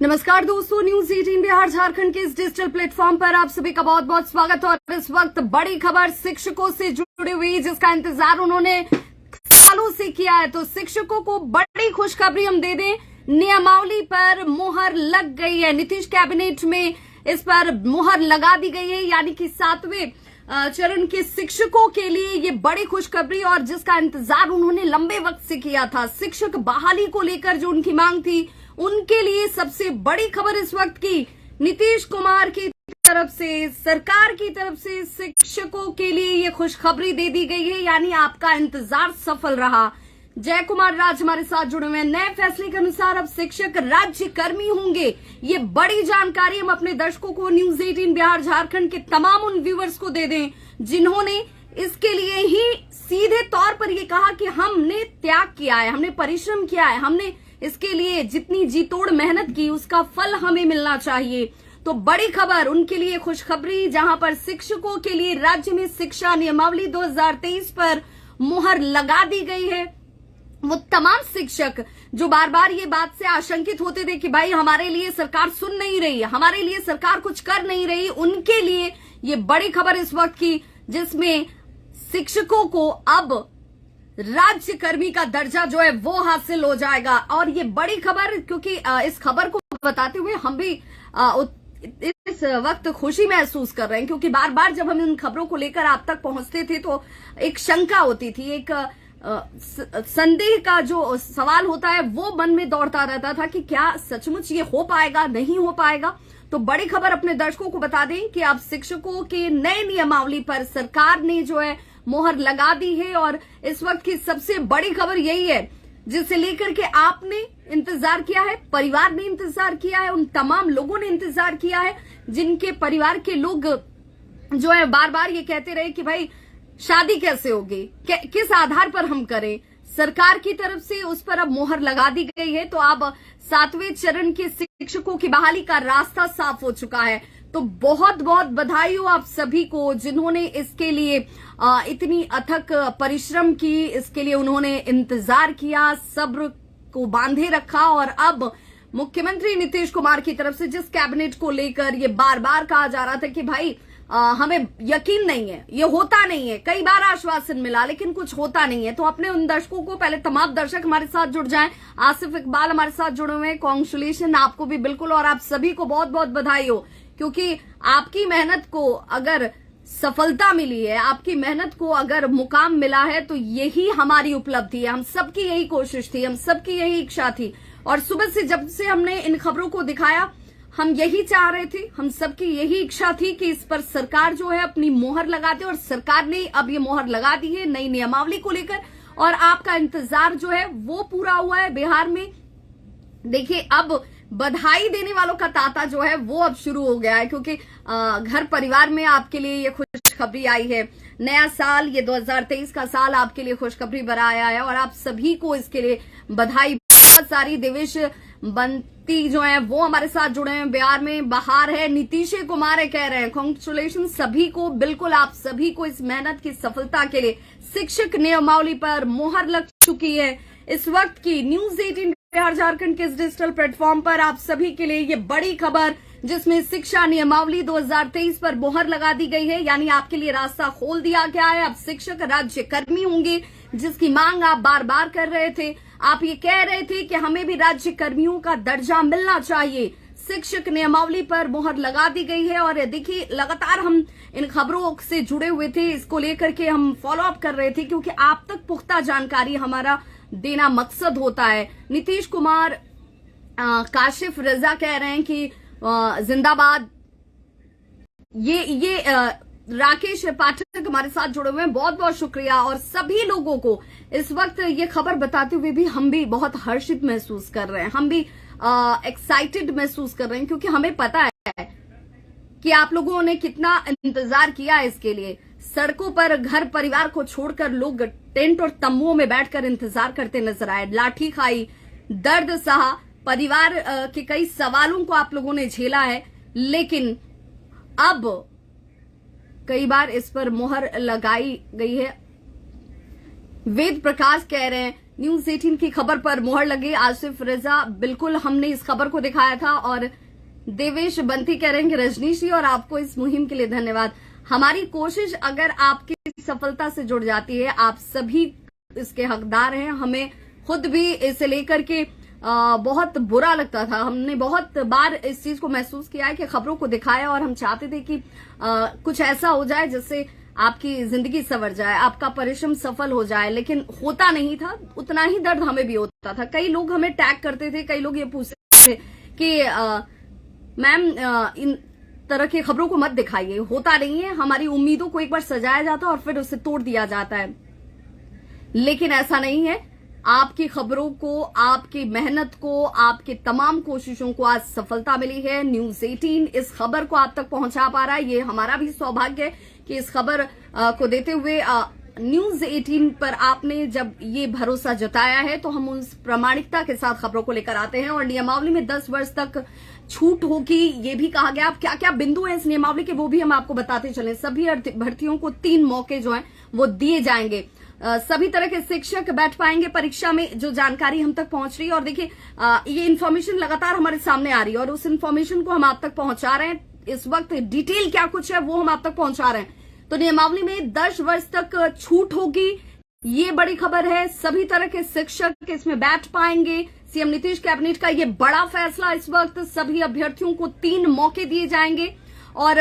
नमस्कार दोस्तों, न्यूज 18 बिहार झारखंड के इस डिजिटल प्लेटफॉर्म पर आप सभी का बहुत बहुत स्वागत। और इस वक्त बड़ी खबर शिक्षकों से जुड़ी हुई, जिसका इंतजार उन्होंने सालों से किया है। तो शिक्षकों को बड़ी खुशखबरी हम दे दें, नियमावली पर मुहर लग गई है। नीतीश कैबिनेट में इस पर मुहर लगा दी गई है, यानी कि 7वें चरण के शिक्षकों के लिए ये बड़ी खुशखबरी, और जिसका इंतजार उन्होंने लंबे वक्त से किया था। शिक्षक बहाली को लेकर जो उनकी मांग थी, उनके लिए सबसे बड़ी खबर इस वक्त की नीतीश कुमार की तरफ से, सरकार की तरफ से शिक्षकों के लिए ये खुशखबरी दे दी गई है, यानी आपका इंतजार सफल रहा। जय कुमार राज हमारे साथ जुड़े हुए हैं। नए फैसले के अनुसार अब शिक्षक राज्य कर्मी होंगे। ये बड़ी जानकारी हम अपने दर्शकों को, न्यूज 18 बिहार झारखंड के तमाम उन व्यूअर्स को दे दें जिन्होंने इसके लिए ही सीधे तौर पर ये कहा कि हमने त्याग किया है, हमने परिश्रम किया है, हमने इसके लिए जितनी जी तोड़ मेहनत की उसका फल हमें मिलना चाहिए। तो बड़ी खबर उनके लिए खुशखबरी, जहां पर शिक्षकों के लिए राज्य में शिक्षा नियमावली 2023 पर मुहर लगा दी गई है। वो तमाम शिक्षक जो बार बार ये बात से आशंकित होते थे कि भाई हमारे लिए सरकार सुन नहीं रही है, हमारे लिए सरकार कुछ कर नहीं रही, उनके लिए ये बड़ी खबर इस वक्त की, जिसमें शिक्षकों को अब राज्य कर्मी का दर्जा जो है वो हासिल हो जाएगा। और ये बड़ी खबर, क्योंकि इस खबर को बताते हुए हम भी इस वक्त खुशी महसूस कर रहे हैं, क्योंकि बार बार जब हम इन खबरों को लेकर आप तक पहुंचते थे तो एक शंका होती थी, एक संदेह का जो सवाल होता है वो मन में दौड़ता रहता था कि क्या सचमुच ये हो पाएगा, नहीं हो पाएगा। तो बड़ी खबर अपने दर्शकों को बता दें कि अब शिक्षकों के नए नियमावली पर सरकार ने जो है मोहर लगा दी है। और इस वक्त की सबसे बड़ी खबर यही है, जिसे लेकर के आपने इंतजार किया है, परिवार ने इंतजार किया है, उन तमाम लोगों ने इंतजार किया है जिनके परिवार के लोग जो है बार बार ये कहते रहे कि भाई शादी कैसे होगी, किस आधार पर हम करें। सरकार की तरफ से उस पर अब मोहर लगा दी गई है। तो अब 7वें चरण के शिक्षकों की बहाली का रास्ता साफ हो चुका है। तो बहुत बहुत बधाई हो आप सभी को जिन्होंने इसके लिए इतनी अथक परिश्रम की, इसके लिए उन्होंने इंतजार किया, सब्र को बांधे रखा। और अब मुख्यमंत्री नीतीश कुमार की तरफ से जिस कैबिनेट को लेकर ये बार बार कहा जा रहा था कि भाई हमें यकीन नहीं है, ये होता नहीं है, कई बार आश्वासन मिला लेकिन कुछ होता नहीं है। तो अपने उन दर्शकों को, पहले तमाम दर्शक हमारे साथ जुड़ जाएं। आसिफ इकबाल हमारे साथ जुड़े हुए हैं, कॉन्ग्रेचुलेशन आपको भी बिल्कुल, और आप सभी को बहुत बहुत बधाई हो, क्योंकि आपकी मेहनत को अगर सफलता मिली है, आपकी मेहनत को अगर मुकाम मिला है, तो यही हमारी उपलब्धि है। हम सबकी यही कोशिश थी, हम सबकी यही इच्छा थी। और सुबह से जब से हमने इन खबरों को दिखाया, हम यही चाह रहे थे, हम सबकी यही इच्छा थी कि इस पर सरकार जो है अपनी मोहर लगा दे। और सरकार ने अब ये मोहर लगा दी है नई नियमावली को लेकर, और आपका इंतजार जो है वो पूरा हुआ है। बिहार में देखिए अब बधाई देने वालों का तांता जो है वो अब शुरू हो गया है, क्योंकि घर परिवार में आपके लिए ये खुशखबरी आई है। नया साल, ये 2023 का साल आपके लिए खुशखबरी भरा आया है, और आप सभी को इसके लिए बधाई। बहुत सारी देवेश बंती जो है वो हमारे साथ जुड़े हैं। बिहार में बहार है, नीतीश कुमार है, कह रहे हैं कांग्रेचुलेशन सभी को, बिल्कुल आप सभी को इस मेहनत की सफलता के लिए। शिक्षक नियमावली पर मोहर लग चुकी है। इस वक्त की न्यूज 18 बिहार झारखंड के इस डिजिटल प्लेटफॉर्म पर आप सभी के लिए ये बड़ी खबर, जिसमें शिक्षा नियमावली 2023 पर मोहर लगा दी गई है, यानी आपके लिए रास्ता खोल दिया गया है। अब शिक्षक राज्य कर्मी होंगे, जिसकी मांग आप बार बार कर रहे थे। आप ये कह रहे थे कि हमें भी राज्य कर्मियों का दर्जा मिलना चाहिए। शिक्षक नियमावली पर मोहर लगा दी गई है। और देखिए लगातार हम इन खबरों से जुड़े हुए थे, इसको लेकर के हम फॉलो अप कर रहे थे, क्योंकि आप तक पुख्ता जानकारी हमारा देना मकसद होता है। नीतीश कुमार, काशिफ रजा कह रहे हैं कि जिंदाबाद। ये राकेश पाठक हमारे साथ जुड़े हुए हैं, बहुत बहुत शुक्रिया। और सभी लोगों को इस वक्त ये खबर बताते हुए भी हम भी बहुत हर्षित महसूस कर रहे हैं, हम भी एक्साइटेड महसूस कर रहे हैं, क्योंकि हमें पता है कि आप लोगों ने कितना इंतजार किया है इसके लिए। सड़कों पर घर परिवार को छोड़कर लोग टेंट और तंबुओं में बैठकर इंतजार करते नजर आए, लाठी खाई, दर्द सहा, परिवार के कई सवालों को आप लोगों ने झेला है। लेकिन अब कई बार इस पर मोहर लगाई गई है। वेद प्रकाश कह रहे हैं न्यूज 18 की खबर पर मुहर लगे आसिफ रजा। बिल्कुल हमने इस खबर को दिखाया था और देवेश बंती कह रहे हैं कि रजनीश जी और आपको इस मुहिम के लिए धन्यवाद। हमारी कोशिश अगर आपकी सफलता से जुड़ जाती है, आप सभी इसके हकदार हैं। हमें खुद भी इसे लेकर के बहुत बुरा लगता था। हमने बहुत बार इस चीज को महसूस किया है कि खबरों को दिखाया और हम चाहते थे कि कुछ ऐसा हो जाए जिससे आपकी जिंदगी संवर जाए, आपका परिश्रम सफल हो जाए, लेकिन होता नहीं था। उतना ही दर्द हमें भी होता था। कई लोग हमें टैग करते थे, कई लोग ये पूछते थे कि मैम इन तरह की खबरों को मत दिखाइए, होता नहीं है। हमारी उम्मीदों को एक बार सजाया जाता है और फिर उसे तोड़ दिया जाता है, लेकिन ऐसा नहीं है। आपकी खबरों को, आपकी मेहनत को, आपके तमाम कोशिशों को आज सफलता मिली है। न्यूज 18 इस खबर को आप तक पहुंचा पा रहा है। ये हमारा भी सौभाग्य है कि इस खबर को देते हुए न्यूज 18 पर आपने जब ये भरोसा जताया है तो हम उस प्रामाणिकता के साथ खबरों को लेकर आते हैं। और नियमावली में 10 वर्ष तक छूट होगी, ये भी कहा गया। अब क्या क्या बिंदु है इस नियमावली के वो भी हम आपको बताते चले। सभी भर्तियों को 3 मौके जो हैं वो दिए जाएंगे। सभी तरह के शिक्षक बैठ पाएंगे परीक्षा में, जो जानकारी हम तक पहुंच रही है। और देखिए ये इन्फॉर्मेशन लगातार हमारे सामने आ रही है और उस इन्फॉर्मेशन को हम आप तक पहुंचा रहे हैं। इस वक्त डिटेल क्या कुछ है वो हम आप तक पहुंचा रहे हैं। तो नियमावली में 10 वर्ष तक छूट होगी, ये बड़ी खबर है। सभी तरह के शिक्षक इसमें बैठ पाएंगे। सीएम नीतीश कैबिनेट का ये बड़ा फैसला। इस वक्त सभी अभ्यर्थियों को 3 मौके दिए जाएंगे और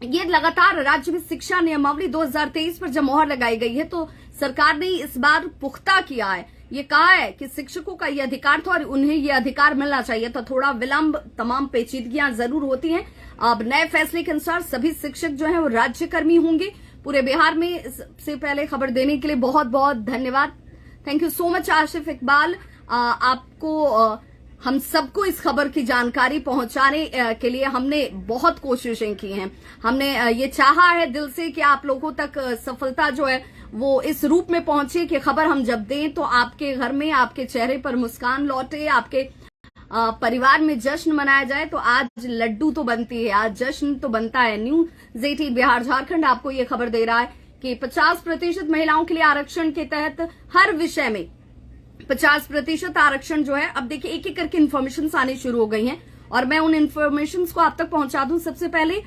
ये लगातार राज्य में शिक्षा नियमावली 2023 पर जब मोहर लगाई गई है तो सरकार ने इस बार पुख्ता किया है। ये कहा है कि शिक्षकों का ये अधिकार था और उन्हें ये अधिकार मिलना चाहिए था। थोड़ा विलंब, तमाम पेचीदगियां जरूर होती हैं। अब नए फैसले के अनुसार सभी शिक्षक जो हैं वो राज्यकर्मी होंगे पूरे बिहार में। इससे पहले खबर देने के लिए बहुत बहुत धन्यवाद। Thank you so much Asif Iqbal. आपको हम सबको इस खबर की जानकारी पहुंचाने के लिए हमने बहुत कोशिशें की हैं। हमने ये चाहा है दिल से कि आप लोगों तक सफलता जो है वो इस रूप में पहुंचे कि खबर हम जब दें तो आपके घर में, आपके चेहरे पर मुस्कान लौटे, आपके परिवार में जश्न मनाया जाए। तो आज लड्डू तो बनती है, आज जश्न तो बनता है। न्यूज 18 बिहार झारखंड आपको ये खबर दे रहा है कि 50% महिलाओं के लिए आरक्षण के तहत हर विषय में 50% आरक्षण जो है। अब देखिए एक एक करके इन्फॉर्मेशन आनी शुरू हो गई हैं और मैं उन इन्फॉर्मेशन को आप तक पहुंचा दूं। सबसे पहले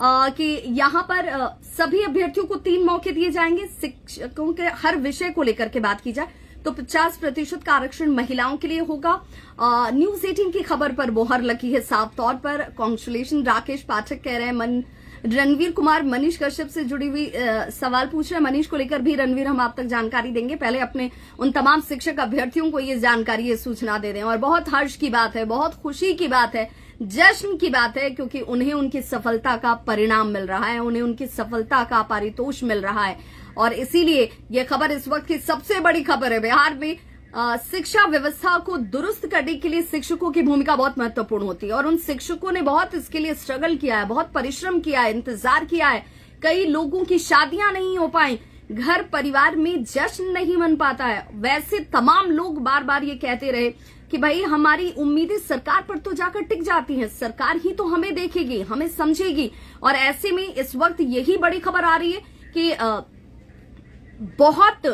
कि यहाँ पर सभी अभ्यर्थियों को 3 मौके दिए जाएंगे। शिक्षकों के हर विषय को लेकर के बात की जाए तो 50% का आरक्षण महिलाओं के लिए होगा। न्यूज 18 की खबर पर मोहर लगी है साफ तौर पर। कॉन्ग्रेचुलेशन राकेश पाठक कह रहे हैं। रणवीर कुमार मनीष कश्यप से जुड़ी हुई सवाल पूछ रहे हैं। मनीष को लेकर भी रणवीर हम आप तक जानकारी देंगे। पहले अपने उन तमाम शिक्षक अभ्यर्थियों को ये जानकारी, ये सूचना दे दें। और बहुत हर्ष की बात है, बहुत खुशी की बात है, जश्न की बात है, क्योंकि उन्हें उनकी सफलता का परिणाम मिल रहा है, उन्हें उनकी सफलता का पारितोष मिल रहा है। और इसीलिए यह खबर इस वक्त की सबसे बड़ी खबर है। बिहार में शिक्षा व्यवस्था को दुरुस्त करने के लिए शिक्षकों की भूमिका बहुत महत्वपूर्ण होती है और उन शिक्षकों ने बहुत इसके लिए स्ट्रगल किया है, बहुत परिश्रम किया है, इंतजार किया है। कई लोगों की शादियां नहीं हो पाई, घर परिवार में जश्न नहीं मन पाता है। वैसे तमाम लोग बार बार ये कहते रहे कि भाई हमारी उम्मीदें सरकार पर तो जाकर टिक जाती हैं, सरकार ही तो हमें देखेगी, हमें समझेगी। और ऐसे में इस वक्त यही बड़ी खबर आ रही है कि बहुत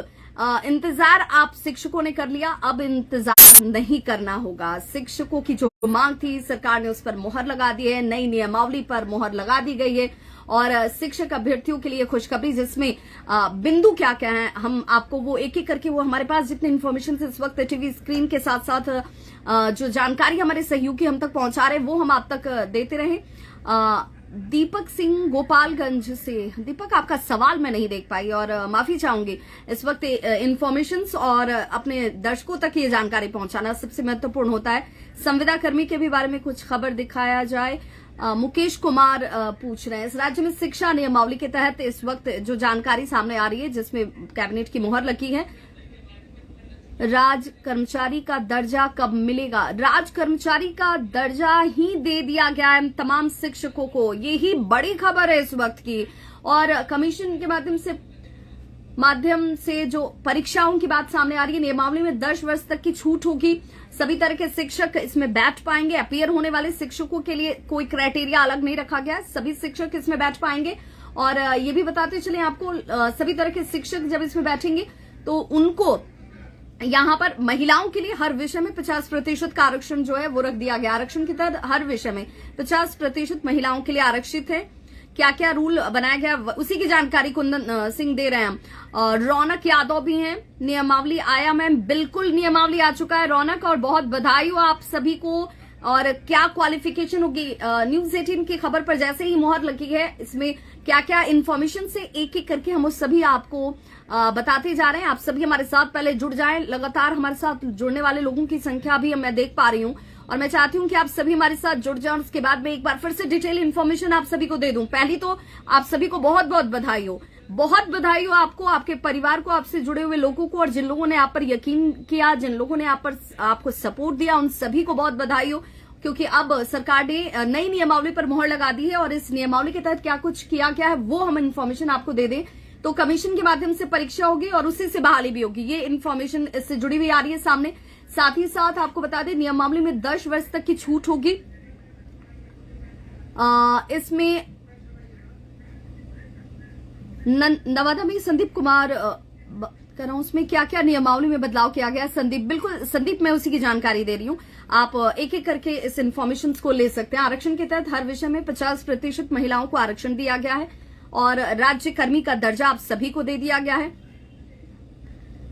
इंतजार आप शिक्षकों ने कर लिया, अब इंतजार नहीं करना होगा। शिक्षकों की जो मांग थी सरकार ने उस पर मोहर लगा दी है, नई नियमावली पर मोहर लगा दी गई है। और शिक्षक अभ्यर्थियों के लिए खुशखबरी, जिसमें बिंदु क्या क्या है हम आपको वो एक एक करके, वो हमारे पास जितने इन्फॉर्मेशन इस वक्त टीवी स्क्रीन के साथ साथ जो जानकारी हमारे सहयोगी हम तक पहुंचा रहे हैं वो हम आप तक देते रहे। दीपक सिंह गोपालगंज से, दीपक आपका सवाल मैं नहीं देख पाई और माफी चाहूंगी। इस वक्त इन्फॉर्मेशन और अपने दर्शकों तक ये जानकारी पहुंचाना सबसे महत्वपूर्ण होता है। संविदा कर्मी के भी बारे में कुछ खबर दिखाया जाए। मुकेश कुमार पूछ रहे हैं, इस राज्य में शिक्षा नियमावली के तहत इस वक्त जो जानकारी सामने आ रही है जिसमें कैबिनेट की मोहर लगी है, राज कर्मचारी का दर्जा कब मिलेगा? राज कर्मचारी का दर्जा ही दे दिया गया है तमाम शिक्षकों को, यही बड़ी खबर है इस वक्त की। और कमीशन के माध्यम से जो परीक्षाओं की बात सामने आ रही है, नियमावली में 10 वर्ष तक की छूट होगी। सभी तरह के शिक्षक इसमें बैठ पाएंगे। अपीयर होने वाले शिक्षकों के लिए कोई क्राइटेरिया अलग नहीं रखा गया है, सभी शिक्षक इसमें बैठ पाएंगे। और ये भी बताते चले आपको, सभी तरह के शिक्षक जब इसमें बैठेंगे तो उनको यहाँ पर महिलाओं के लिए हर विषय में 50% का आरक्षण जो है वो रख दिया गया। आरक्षण के तहत हर विषय में 50% महिलाओं के लिए आरक्षित है। क्या क्या रूल बनाया गया उसी की जानकारी कुंदन सिंह दे रहे हैं। रौनक यादव भी हैं। नियमावली आया मैम? बिल्कुल नियमावली आ चुका है रौनक, और बहुत बधाई हो आप सभी को। और क्या क्वालिफिकेशन होगी न्यूज 18 की खबर पर जैसे ही मुहर लगी है, इसमें क्या क्या इन्फॉर्मेशन से एक एक करके हम उस सभी आपको बताते जा रहे हैं। आप सभी हमारे साथ पहले जुड़ जाएं। लगातार हमारे साथ जुड़ने वाले लोगों की संख्या भी मैं देख पा रही हूं, और मैं चाहती हूं कि आप सभी हमारे साथ जुड़ जाएं। और उसके बाद मैं एक बार फिर से डिटेल इन्फॉर्मेशन आप सभी को दे दूं। पहली तो आप सभी को बहुत बहुत बधाई हो, बहुत बधाई हो आपको, आपके परिवार को, आपसे जुड़े हुए लोगों को, और जिन लोगों ने आप पर यकीन किया, जिन लोगों ने आप पर आपको सपोर्ट दिया, उन सभी को बहुत बधाई हो। क्योंकि अब सरकार ने नई नियमावली पर मोहर लगा दी है, और इस नियमावली के तहत क्या कुछ किया गया है वो हम इन्फॉर्मेशन आपको दे दें तो कमीशन के माध्यम से परीक्षा होगी और उसी से बहाली भी होगी। ये इन्फॉर्मेशन इससे जुड़ी हुई आ रही है सामने। साथ ही साथ आपको बता दें नियमावली में 10 वर्ष तक की छूट होगी। इसमें नवादा में संदीप कुमार कर रहा हूं, उसमें क्या क्या नियमावली में बदलाव किया गया। संदीप, बिल्कुल संदीप, मैं उसी की जानकारी दे रही हूं। आप एक एक करके इस इन्फॉर्मेशन को ले सकते हैं। आरक्षण के तहत हर विषय में 50% महिलाओं को आरक्षण दिया गया है, और राज्य कर्मी का दर्जा आप सभी को दे दिया गया है।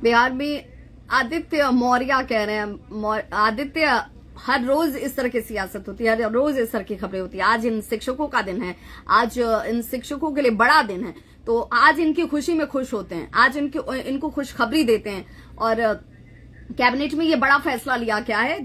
बिहार में आदित्य मौर्य कह रहे हैं, आदित्य, हर रोज इस तरह की सियासत होती है, हर रोज इस तरह की खबरें होती है। आज इन शिक्षकों का दिन है, आज इन शिक्षकों के लिए बड़ा दिन है, तो आज इनकी खुशी में खुश होते हैं, आज इनको खुशखबरी देते हैं। और कैबिनेट में ये बड़ा फैसला लिया गया है।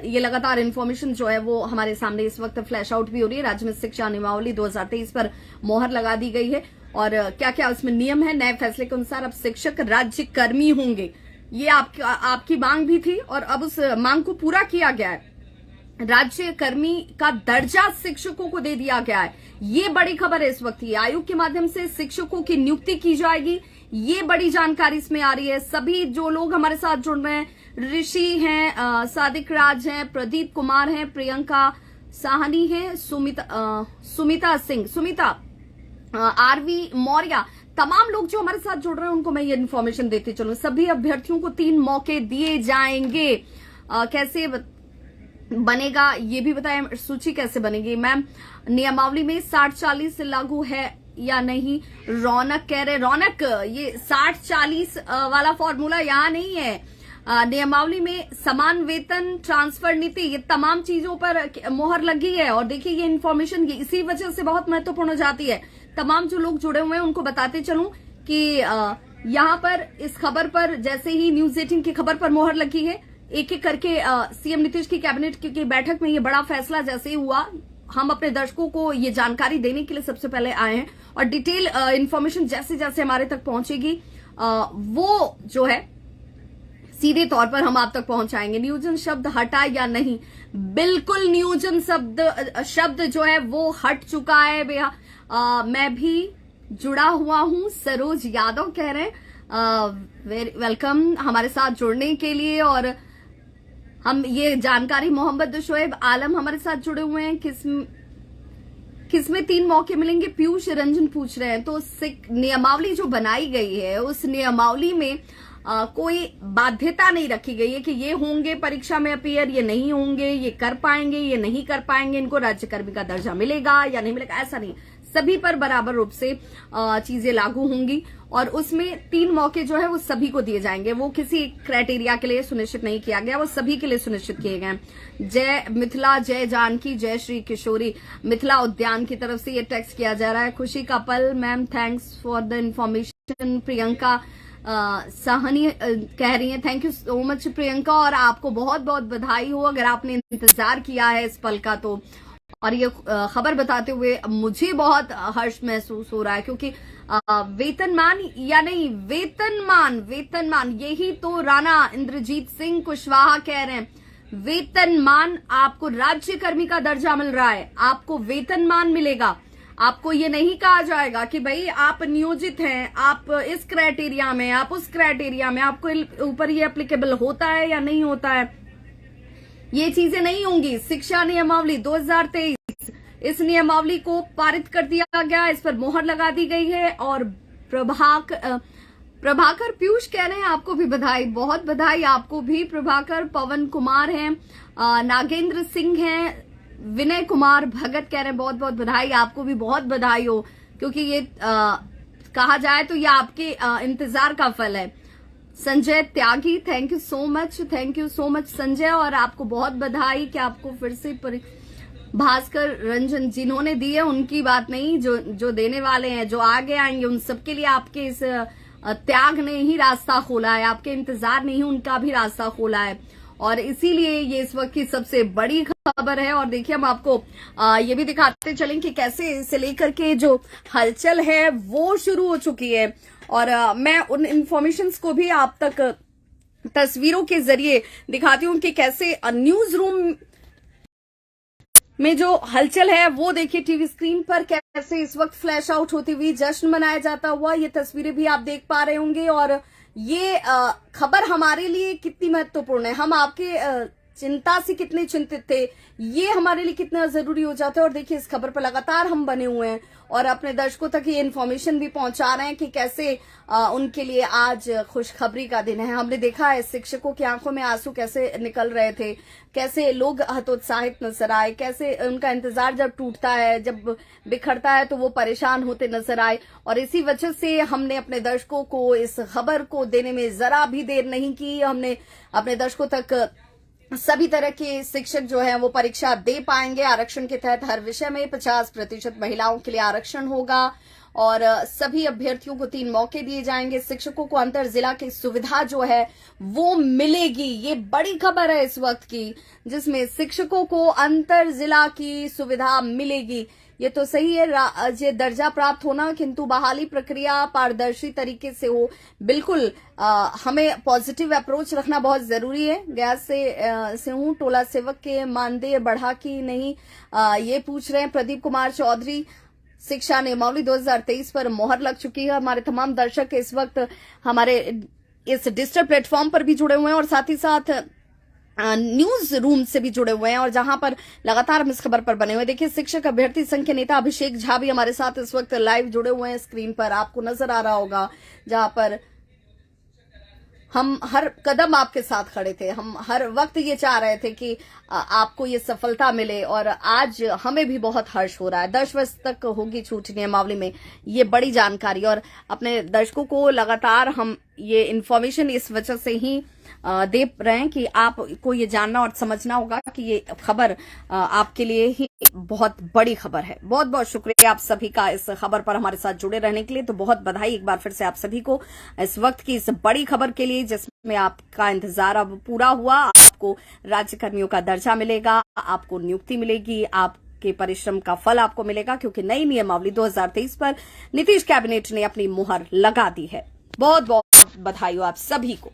ये लगातार इन्फॉर्मेशन जो है वो हमारे सामने इस वक्त फ्लैश आउट भी हो रही है। राज्य में शिक्षा नियमावली 2023 पर मोहर लगा दी गई है, और क्या क्या उसमें नियम है। नए फैसले के अनुसार अब शिक्षक राज्य कर्मी होंगे। ये आपकी मांग भी थी, और अब उस मांग को पूरा किया गया है। राज्य कर्मी का दर्जा शिक्षकों को दे दिया गया है। ये बड़ी खबर है इस वक्त। ये आयोग के माध्यम से शिक्षकों की नियुक्ति की जाएगी, ये बड़ी जानकारी इसमें आ रही है। सभी जो लोग हमारे साथ जुड़ रहे हैं, ऋषि हैं, सादिक राज हैं, प्रदीप कुमार हैं, प्रियंका साहनी है, सुमिता सिंह, सुमिता, आरवी मौर्य, तमाम लोग जो हमारे साथ जुड़ रहे हैं उनको मैं ये इन्फॉर्मेशन देते चलूं। सभी अभ्यर्थियों को 3 मौके दिए जाएंगे। कैसे बनेगा ये भी बताएं, सूची कैसे बनेगी मैम। नियमावली में 60-40 लागू है या नहीं, रौनक कह रहे। रौनक, ये 60-40 वाला फॉर्मूला यहाँ नहीं है। नियमावली में समान वेतन, ट्रांसफर नीति, ये तमाम चीजों पर मोहर लगी है। और देखिए ये इन्फॉर्मेशन इसी वजह से बहुत महत्वपूर्ण हो जाती है। तमाम जो लोग जुड़े हुए हैं उनको बताते चलूं कि यहाँ पर इस खबर पर जैसे ही न्यूज 18 की खबर पर मोहर लगी है, एक एक करके सीएम नीतीश की कैबिनेट की बैठक में ये बड़ा फैसला जैसे ही हुआ, हम अपने दर्शकों को ये जानकारी देने के लिए सबसे पहले आए हैं। और डिटेल इन्फॉर्मेशन जैसे जैसे हमारे तक पहुंचेगी वो जो है सीधे तौर पर हम आप तक पहुंचाएंगे। नियोजन शब्द हटा या नहीं, बिल्कुल नियोजन शब्द जो है वो हट चुका है भैया। मैं भी जुड़ा हुआ हूं, सरोज यादव कह रहे हैं। वेलकम हमारे साथ जुड़ने के लिए। और हम ये जानकारी, मोहम्मद शोएब आलम हमारे साथ जुड़े हुए हैं। किसमें 3 मौके मिलेंगे, पीयूष रंजन पूछ रहे हैं। तो नियमावली जो बनाई गई है उस नियमावली में कोई बाध्यता नहीं रखी गई है कि ये होंगे परीक्षा में अपीयर, ये नहीं होंगे, ये कर पाएंगे, ये नहीं कर पाएंगे, इनको राज्यकर्मी का दर्जा मिलेगा या नहीं मिलेगा, ऐसा नहीं। सभी पर बराबर रूप से चीजें लागू होंगी। और उसमें 3 मौके जो है वो सभी को दिए जाएंगे। वो किसी क्राइटेरिया के लिए सुनिश्चित नहीं किया गया, वो सभी के लिए सुनिश्चित किए गए। जय मिथिला, जय जानकी, जय श्री किशोरी, मिथिला उद्यान की तरफ से ये टेक्स्ट किया जा रहा है। खुशी का पल ma'am, thanks for the information. Priyanka Sahni कह रही हैं, thank you so much Priyanka, और आपको बहुत बहुत बधाई हो अगर आपने इंतजार किया है इस पल का। तो और ये खबर बताते हुए मुझे बहुत हर्ष महसूस हो रहा है, क्योंकि वेतनमान या नहीं, वेतनमान यही तो राणा इंद्रजीत सिंह कुशवाहा कह रहे हैं। वेतनमान, आपको राज्यकर्मी का दर्जा मिल रहा है, आपको वेतनमान मिलेगा। आपको ये नहीं कहा जाएगा कि भाई आप नियोजित हैं, आप इस क्राइटेरिया में, आप उस क्राइटेरिया में, आपको ऊपर ये एप्लीकेबल होता है या नहीं होता है, ये चीजें नहीं होंगी। शिक्षा नियमावली 2023, इस नियमावली को पारित कर दिया गया, इस पर मोहर लगा दी गई है और प्रभाकर पीयूष कह रहे हैं आपको भी बधाई, बहुत बधाई आपको भी प्रभाकर। पवन कुमार हैं, नागेंद्र सिंह हैं, विनय कुमार भगत कह रहे हैं बहुत बहुत बधाई, आपको भी बहुत बधाई हो, क्योंकि ये कहा जाए तो ये आपके इंतजार का फल है। Sanjay Tyagi, thank you so much Sanjay, और आपको बहुत बधाई कि आपको फिर से भास्कर रंजन जिन्होंने दी है उनकी बात नहीं, जो देने वाले हैं, जो आगे आएंगे, उन सबके लिए आपके इस त्याग ने ही रास्ता खोला है, आपके इंतजार ने ही उनका भी रास्ता खोला है, और इसीलिए ये इस वक्त की सबसे बड़ी खबर है। और देखिए हम आपको ये भी दिखाते चलें कि कैसे इसे लेकर के जो हलचल है वो शुरू हो चुकी है, और मैं उन इंफॉर्मेशंस को भी आप तक तस्वीरों के जरिए दिखाती हूँ कि कैसे न्यूज रूम में जो हलचल है वो देखिए टीवी स्क्रीन पर कैसे इस वक्त फ्लैश आउट होती हुई जश्न मनाया जाता हुआ ये तस्वीरें भी आप देख पा रहे होंगे। और ये खबर हमारे लिए कितनी महत्वपूर्ण है, हम आपके चिंता से कितने चिंतित थे, ये हमारे लिए कितना जरूरी हो जाता है। और देखिए इस खबर पर लगातार हम बने हुए हैं और अपने दर्शकों तक ये इन्फॉर्मेशन भी पहुंचा रहे हैं कि कैसे उनके लिए आज खुशखबरी का दिन है। हमने देखा है शिक्षकों की आंखों में आंसू कैसे निकल रहे थे, कैसे लोग हतोत्साहित नजर आए, कैसे उनका इंतजार जब टूटता है, जब बिखरता है तो वो परेशान होते नजर आए। और इसी वजह से हमने अपने दर्शकों को इस खबर को देने में जरा भी देर नहीं की। हमने अपने दर्शकों तक सभी तरह के शिक्षक जो है वो परीक्षा दे पाएंगे। आरक्षण के तहत हर विषय में 50% महिलाओं के लिए आरक्षण होगा और सभी अभ्यर्थियों को 3 मौके दिए जाएंगे। शिक्षकों को अंतर जिला की सुविधा जो है वो मिलेगी। ये बड़ी खबर है इस वक्त की, जिसमें शिक्षकों को अंतर जिला की सुविधा मिलेगी। ये तो सही है ये दर्जा प्राप्त होना, किंतु बहाली प्रक्रिया पारदर्शी तरीके से हो। बिल्कुल हमें पॉजिटिव अप्रोच रखना बहुत जरूरी है। गैस से हूं, टोला सेवक के मानदेय बढ़ा कि नहीं, ये पूछ रहे हैं प्रदीप कुमार चौधरी। शिक्षा नियमावली 2023 पर मोहर लग चुकी है। हमारे तमाम दर्शक इस वक्त हमारे इस डिजिटल प्लेटफॉर्म पर भी जुड़े हुए हैं और साथ ही साथ न्यूज रूम से भी जुड़े हुए हैं और जहां पर लगातार हम इस खबर पर बने हुए। देखिए शिक्षक अभ्यर्थी संघ के नेता अभिषेक झा भी हमारे साथ इस वक्त लाइव जुड़े हुए हैं। स्क्रीन पर आपको नजर आ रहा होगा, जहां पर हम हर कदम आपके साथ खड़े थे। हम हर वक्त ये चाह रहे थे कि आपको ये सफलता मिले और आज हमें भी बहुत हर्ष हो रहा है। 10 वर्ष तक होगी छूट नियमावली में, ये बड़ी जानकारी। और अपने दर्शकों को लगातार हम ये इन्फॉर्मेशन इस वजह से ही दे रहे हैं कि आपको ये जानना और समझना होगा कि ये खबर आपके लिए ही बहुत बड़ी खबर है। बहुत बहुत शुक्रिया आप सभी का इस खबर पर हमारे साथ जुड़े रहने के लिए। तो बहुत बधाई एक बार फिर से आप सभी को इस वक्त की इस बड़ी खबर के लिए, जिसमें आपका इंतजार अब पूरा हुआ। आपको राज्य कर्मियों का दर्जा मिलेगा, आपको नियुक्ति मिलेगी, आपके परिश्रम का फल आपको मिलेगा, क्योंकि नई नियमावली 2023 पर नीतीश कैबिनेट ने अपनी मुहर लगा दी है। बहुत बहुत बधाई हो आप सभी को।